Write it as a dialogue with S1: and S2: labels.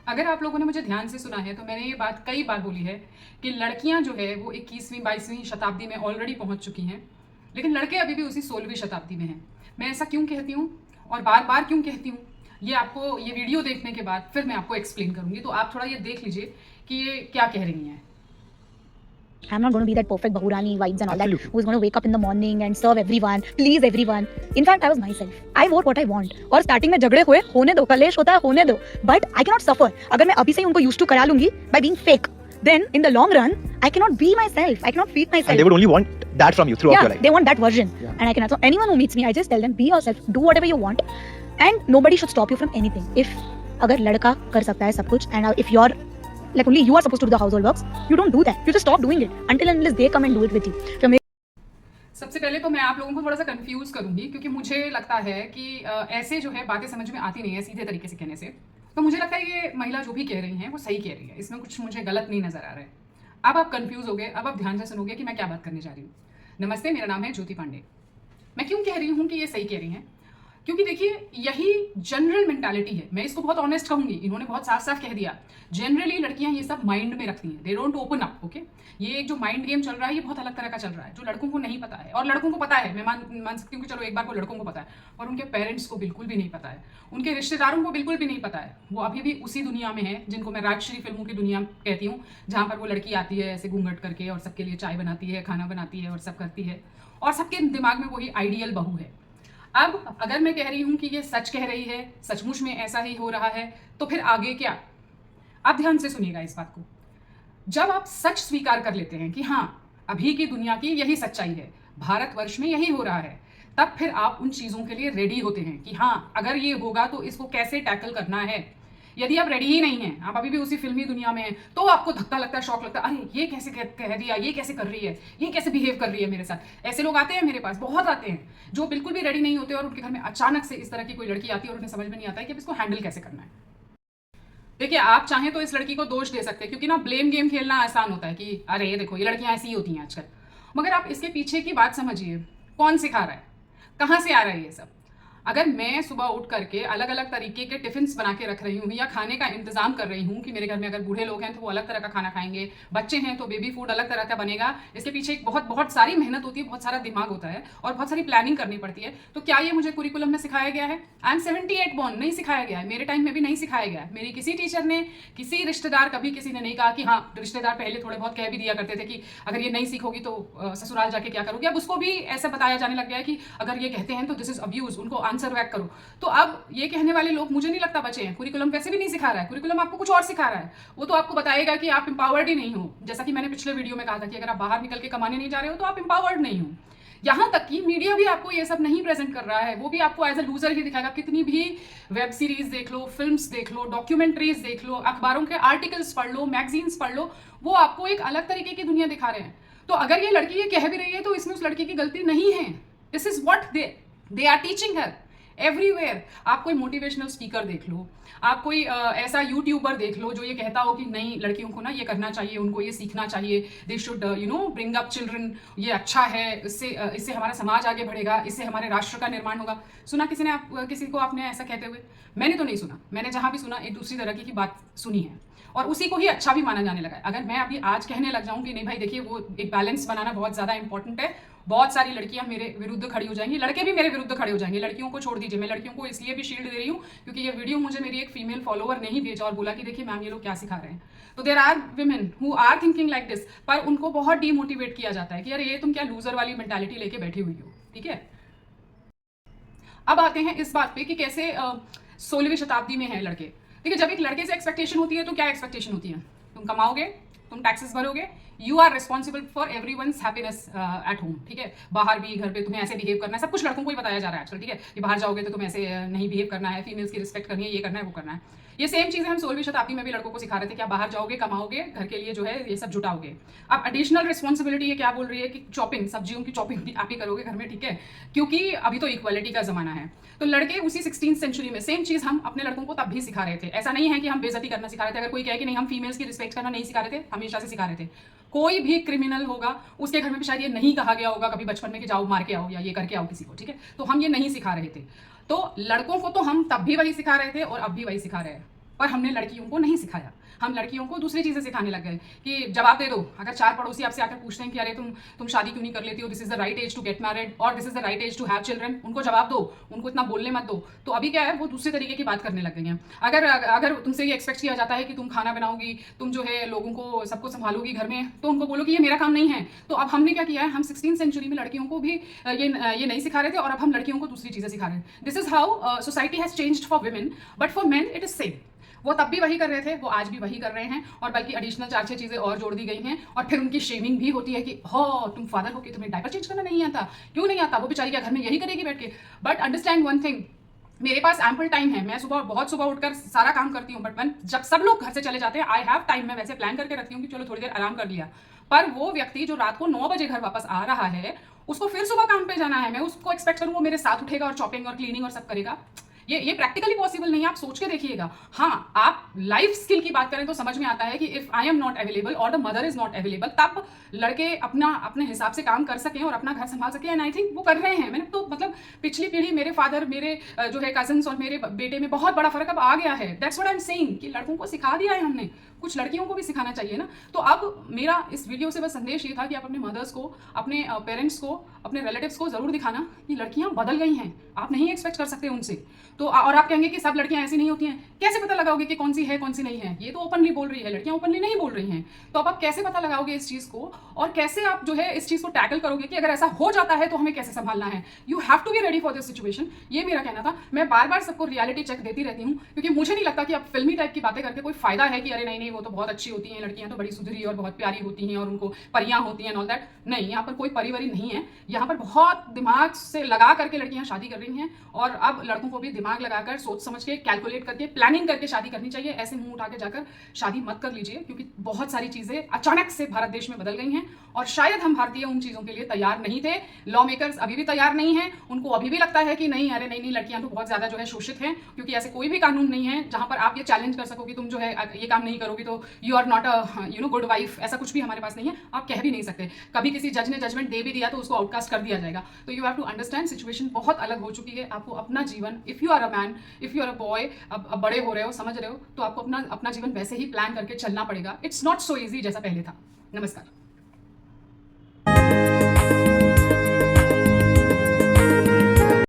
S1: अगर आप लोगों ने मुझे ध्यान से सुना है तो मैंने ये बात कई बार बोली है कि लड़कियां जो है वो 21वीं 22वीं शताब्दी में ऑलरेडी पहुंच चुकी हैं, लेकिन लड़के अभी भी उसी 16वीं शताब्दी में हैं। मैं ऐसा क्यों कहती हूँ और बार बार क्यों कहती हूँ, ये आपको ये वीडियो देखने के बाद फिर मैं आपको एक्सप्लेन करूंगी। तो आप थोड़ा ये देख लीजिए कि ये क्या कह रही हैं।
S2: I'm not going to be that perfect Bahurani vibes and all
S3: Absolutely.
S2: that who's going to wake up in the morning and serve everyone, please everyone. In fact, I was myself. I vote what I want. और starting में झगड़े हुए, होने दो, कलेश होता है, होने दो. But I cannot suffer. अगर मैं अभी से ही उनको used to करा लूंगी by being fake, then in the long run, I cannot be myself. I cannot feed myself.
S3: And they would only want that from you throughout your life.
S2: They want that version.
S3: Yeah.
S2: And I cannot. So anyone who meets me, I just tell them, be yourself, do whatever you want, and nobody should stop you from anything. If अगर लड़का कर सकता है सब कुछ, and if you're like only you are supposed to do the household works, you don't do that. You just stop doing it until and unless they come and do it with you. So
S1: सबसे पहले तो मैं आप लोगों को थोड़ा सा confuse करूंगी, क्योंकि मुझे लगता है कि ऐसे जो है बातें समझ में आती नहीं है सीधे तरीके से कहने से। तो मुझे लगता है ये महिला जो भी कह रही हैं वो सही कह रही है, इसमें कुछ मुझे गलत नहीं नजर आ रहा है। अब आप कंफ्यूज हो गए, अब आप ध्यान से सुनोगे कि मैं क्या बात करने जा रही हूँ। नमस्ते, मेरा नाम है ज्योति पांडे। मैं क्यों कह रही हूँ कि ये सही कह रही हैं, क्योंकि देखिए यही जनरल मेंटालिटी है। मैं इसको बहुत ऑनेस्ट कहूंगी, इन्होंने बहुत साफ साफ कह दिया। जनरली लड़कियां ये सब माइंड में रखती हैं, they don't open up. Okay, ये एक जो माइंड गेम चल रहा है ये बहुत अलग तरह का चल रहा है, जो लड़कों को नहीं पता है। और लड़कों को पता है, मैं मान सकती हूँ कि चलो एक बार को लड़कों को पता है, और उनके पेरेंट्स को बिल्कुल भी नहीं पता है, उनके रिश्तेदारों को बिल्कुल भी नहीं पता है। वो अभी भी उसी दुनिया में है जिनको मैं राजश्री फिल्मों की दुनिया कहती हूँ, जहाँ पर वो लड़की आती है ऐसे घूंघट करके और सबके लिए चाय बनाती है, खाना बनाती है और सब करती है, और सबके दिमाग में वही आइडियल बहू है। अब अगर मैं कह रही हूं कि ये सच कह रही है, सचमुच में ऐसा ही हो रहा है, तो फिर आगे क्या? आप ध्यान से सुनिएगा इस बात को। जब आप सच स्वीकार कर लेते हैं कि हाँ अभी की दुनिया की यही सच्चाई है, भारतवर्ष में यही हो रहा है, तब फिर आप उन चीजों के लिए रेडी होते हैं कि हाँ अगर ये होगा तो इसको कैसे टैकल करना है। यदि आप रेडी ही नहीं हैं, आप अभी भी उसी फिल्मी दुनिया में हैं, तो आपको धक्का लगता है, शॉक लगता है, अरे ये कैसे कह दिया, ये कैसे कर रही है, ये कैसे बिहेव कर रही है मेरे साथ। ऐसे लोग आते हैं मेरे पास, बहुत आते हैं, जो बिल्कुल भी रेडी नहीं होते और उनके घर में अचानक से इस तरह की कोई लड़की आती है और उन्हें समझ में नहीं आता है कि अब इसको हैंडल कैसे करना है। देखिए आप चाहें तो इस लड़की को दोष दे सकते हैं, क्योंकि ना ब्लेम गेम खेलना आसान होता है कि अरे ये देखो ये लड़कियां ऐसी ही होती हैं आजकल। मगर आप इसके पीछे की बात समझिए, कौन सिखा रहा है, कहाँ से आ रहा है ये सब। अगर मैं सुबह उठ करके अलग अलग तरीके के टिफिन्स बना के रख रही हूँ या खाने का इंतजाम कर रही हूँ कि मेरे घर में अगर बूढ़े लोग हैं तो वो अलग तरह का खाना खाएंगे, बच्चे हैं तो बेबी फूड अलग तरह का बनेगा, इसके पीछे एक बहुत बहुत सारी मेहनत होती है, बहुत सारा दिमाग होता है और बहुत सारी प्लानिंग करनी पड़ती है। तो क्या ये मुझे कुरिकुलम में सिखाया गया है? आई एम 78 बॉर्न, नहीं सिखाया गया है, मेरे टाइम में भी नहीं सिखाया गया है। मेरी किसी टीचर ने, किसी रिश्तेदार, कभी किसी ने नहीं कहा कि हाँ, रिश्तेदार पहले थोड़े बहुत कह भी दिया करते थे कि अगर ये नहीं सीखोगी तो ससुराल जाके क्या करोगी। अब उसको भी ऐसा बताया जाने लग गया है कि अगर ये कहते हैं तो दिस इज अब्यूज, उनको आंसर बैक करो। तो अब ये कहने वाले लोग मुझे नहीं लगता बचे हैं। कुरिकुलम वैसे भी नहीं सिखा रहा है, कुरिकुलम आपको कुछ और सिखा रहा है। वो तो आपको बताएगा कि आप एम्पावर्ड ही नहीं हो, जैसा कि मैंने पिछले वीडियो में कहा था कि अगर आप बाहर निकल के कमाने नहीं जा रहे हो तो आप एम्पावर्ड नहीं हो। यहां तक कि मीडिया भी आपको ये सब नहीं प्रेजेंट कर रहा है, वो भी आपको एज अ लूजर ही दिखाएगा। कितनी भी वेब सीरीज देख लो, फिल्म्स देख लो, डॉक्यूमेंट्रीज देख लो, अखबारों के आर्टिकल्स पढ़ लो, मैगजीन्स पढ़ लो, वो आपको एक अलग तरीके की दुनिया दिखा रहे हैं। तो अगर ये लड़की ये कह भी रही है तो इसमें उस लड़की की गलती नहीं है। This is what they are teaching her everywhere. आप कोई मोटिवेशनल स्पीकर देख लो, आप कोई ऐसा यूट्यूबर देख लो जो ये कहता हो कि नहीं लड़कियों को ना ये करना चाहिए, उनको ये सीखना चाहिए, they should bring up children, ये अच्छा है, इससे हमारा समाज आगे बढ़ेगा, इससे हमारे राष्ट्र का निर्माण होगा। सुना किसी को आपने ऐसा कहते हुए? मैंने तो नहीं सुना। मैंने जहां भी सुना एक दूसरी तरह की बात सुनी है और उसी को ही अच्छा भी माना जाने लगा है। अगर मैं अभी आज कहने लग जाऊं कि नहीं भाई देखिए वो एक बैलेंस बनाना बहुत ज्यादा इंपॉर्टेंट है, बहुत सारी लड़कियां मेरे विरुद्ध खड़ी हो जाएंगी, लड़के भी मेरे विरुद्ध खड़े हो जाएंगे। लड़कियों को छोड़ दीजिए, मैं लड़कियों को इसलिए भी शील्ड दे रही हूँ क्योंकि ये वीडियो मुझे मेरी एक फीमेल फॉलोअर ने ही भेजा और बोला कि देखिए मैम ये लोग क्या सिखा रहे हैं। तो there are women who are thinking like this, पर उनको बहुत डीमोटिवेट किया जाता है कि यार ये तुम क्या लूजर वाली मेंटालिटी लेके बैठी हुई हो। ठीक है, अब आते हैं इस बात पे कि कैसे 16वीं शताब्दी में है लड़के। ठीक है, जब एक लड़के से एक्सपेक्टेशन होती है तो क्या एक्सपेक्टेशन होती है? तुम कमाओगे, तुम टैक्सेस भरोगे, you are responsible for everyone's happiness at home. ठीक है, बाहर भी घर पे तुम्हें ऐसे बिहेव करना है, सब कुछ लड़कों को ही बताया जा रहा है आजकल। ठीक है, कि बाहर जाओगे तो तुम ऐसे नहीं बिहेव करना है, फीमेल्स की रिस्पेक्ट करनी है, ये करना है, वो करना है। ये सेम चीजें हम 16वीं शताब्दी में भी लड़कों को सिखा रहे थे कि आप बाहर जाओगे, कमाओगे, घर के लिए जो है ये सब जुटाओगे। अब एडिशनल रिस्पॉन्सिबिलिटी ये क्या बोल रही है कि चॉपिंग, सब्जियों की चॉपिंग भी आप ही करोगे घर में। ठीक है, क्योंकि अभी तो इक्वालिटी का जमाना है। तो लड़के उसी 16वीं सेंचुरी में सेम चीज हम अपने लड़कों को तब भी सिखा रहे थे। ऐसा नहीं है कि हम बेइज्जती करना सिखा रहे थे। अगर कोई कहे कि नहीं हम फीमेल्स की रिस्पेक्ट करना नहीं सिखा रहे थे, हमेशा से सिखा रहे थे। कोई भी क्रिमिनल होगा उसके घर में भी शायद ये नहीं कहा गया होगा कभी बचपन में कि जाओ मार के आओ या ये करके आओ किसी को। ठीक है, तो हम ये नहीं सिखा रहे थे। तो लड़कों को तो हम तब भी वही सिखा रहे थे और अब भी वही सिखा रहे हैं। पर हमने लड़कियों को नहीं सिखाया। हम लड़कियों को दूसरी चीज़ें सिखाने लग गए कि जवाब दे दो। अगर 4 पड़ोसी आपसे आकर पूछते हैं कि अरे तुम शादी क्यों नहीं कर लेती हो, this is the right age to get married और this is the right age to have children, उनको जवाब दो, उनको इतना बोलने मत दो। तो अभी क्या है, वो दूसरे तरीके की बात करने लग गई हैं। अगर तुमसे ये एक्सपेक्ट किया जाता है कि तुम खाना बनाओगी, तुम जो है लोगों को सबको संभालोगी घर में, तो उनको बोलो कि ये मेरा काम नहीं है। तो अब हमने क्या किया है, हम 16th सेंचुरी में लड़कियों को भी ये नहीं सिखा रहे थे और अब हम लड़कियों को दूसरी चीज़ें सिखा रहे हैं। This is how society has changed for women, but for main it is same. वो तब भी वही कर रहे थे, वो आज भी वही कर रहे हैं और बल्कि एडिशनल 4-6 चीज़ें और जोड़ दी गई हैं। और फिर उनकी शेमिंग भी होती है कि हो तुम फादर हो के तुम्हें डायपर चेंज करना नहीं आता, क्यों नहीं आता, वो बेचारी क्या घर में यही करेगी बैठ के। बट अंडरस्टैंड वन थिंग, मेरे पास एम्पल टाइम है, मैं बहुत सुबह उठकर सारा काम करती हूँ, बट जब सब लोग घर से चले जाते हैं आई हैव टाइम। मैं वैसे प्लान करके रखती हूँ कि चलो थोड़ी देर आराम कर लिया, पर वो व्यक्ति जो रात को 9 बजे घर वापस आ रहा है, उसको फिर सुबह काम पे जाना है, मैं उसको एक्सपेक्ट करूँ वो मेरे साथ उठेगा और चॉपिंग और क्लीनिंग और सब करेगा। ये प्रैक्टिकली पॉसिबल नहीं है, आप सोच के देखिएगा। हाँ, आप लाइफ स्किल की बात करें तो समझ में आता है कि if I am not available और the mother is not available, तब लड़के अपने हिसाब से काम कर सकें और अपना घर संभाल सकें। एंड आई थिंक वो कर रहे हैं। मैंने तो मतलब पिछली पीढ़ी, मेरे फादर, मेरे जो है कजन्स और मेरे बेटे में बहुत बड़ा फर्क अब आ गया है। That's what I am saying कि लड़कों को सिखा दिया है हमने, कुछ लड़कियों को भी सिखाना चाहिए ना। तो अब मेरा इस वीडियो से बस संदेश ये था कि आप अपने मदर्स को, अपने पेरेंट्स को, अपने रिलेटिव्स को जरूर दिखाना कि लड़कियां बदल गई हैं, आप नहीं एक्सपेक्ट कर सकते उनसे। तो और आप कहेंगे कि सब लड़कियां ऐसी नहीं होती हैं, कैसे पता लगाओगे कि कौन सी है कौन सी नहीं है? ये तो ओपनली बोल रही है, लड़कियां ओपनली नहीं बोल रही हैं। तो अब आप कैसे पता लगाओगे इस चीज़ को और कैसे आप जो है इस चीज़ को टैकल करोगे कि अगर ऐसा हो जाता है तो हमें कैसे संभालना है? You have to be ready for this situation. ये मेरा कहना था। मैं बार बार सबको रियलिटी चेक देती रहती हूँ क्योंकि मुझे नहीं लगता कि अब फिल्मी टाइप की बातें करके कोई फायदा है कि अरे नहीं वो तो बहुत अच्छी होती हैं, लड़कियां तो बड़ी सुधरी और बहुत प्यारी होती हैं और उनको परियां होती हैं, ऑल दैट। नहीं, यहाँ पर कोई परिवारी नहीं है। यहाँ पर बहुत दिमाग से लगा करके लड़कियां शादी कर रही हैं और अब लड़कों को भी दिमाग लगाकर, सोच समझ के, कैलकुलेट करके, प्लानिंग करके शादी करनी चाहिए। ऐसे मुंह उठा के जाकर शादी मत कर लीजिए क्योंकि बहुत सारी चीजें अचानक से भारत देश में बदल गई हैं और शायद हम भारतीय उन चीजों के लिए तैयार नहीं थे। लॉ मेकर्स अभी भी तैयार नहीं है। उनको अभी भी लगता है कि नहीं, अरे नहीं लड़कियां तो बहुत ज्यादा जो है शोषित हैं, क्योंकि ऐसे कोई भी कानून नहीं है जहां पर आप ये चैलेंज कर सको कि तुम जो है ये काम नहीं करोगी तो you are not a good wife. ऐसा कुछ भी हमारे पास नहीं है, आप कह भी नहीं सकते। कभी किसी जज ने जजमेंट दे भी दिया तो उसको आउटकास्ट कर दिया जाएगा। तो you have to understand situation बहुत अलग हो चुकी है। आपको अपना जीवन, if you are a man, if you are a boy, अब बड़े हो रहे हो, समझ रहे हो, तो आपको अपना जीवन वैसे ही प्लान करके चलना पड़ेगा। इट्स नॉट सो ईजी जैसा पहले था। नमस्कार।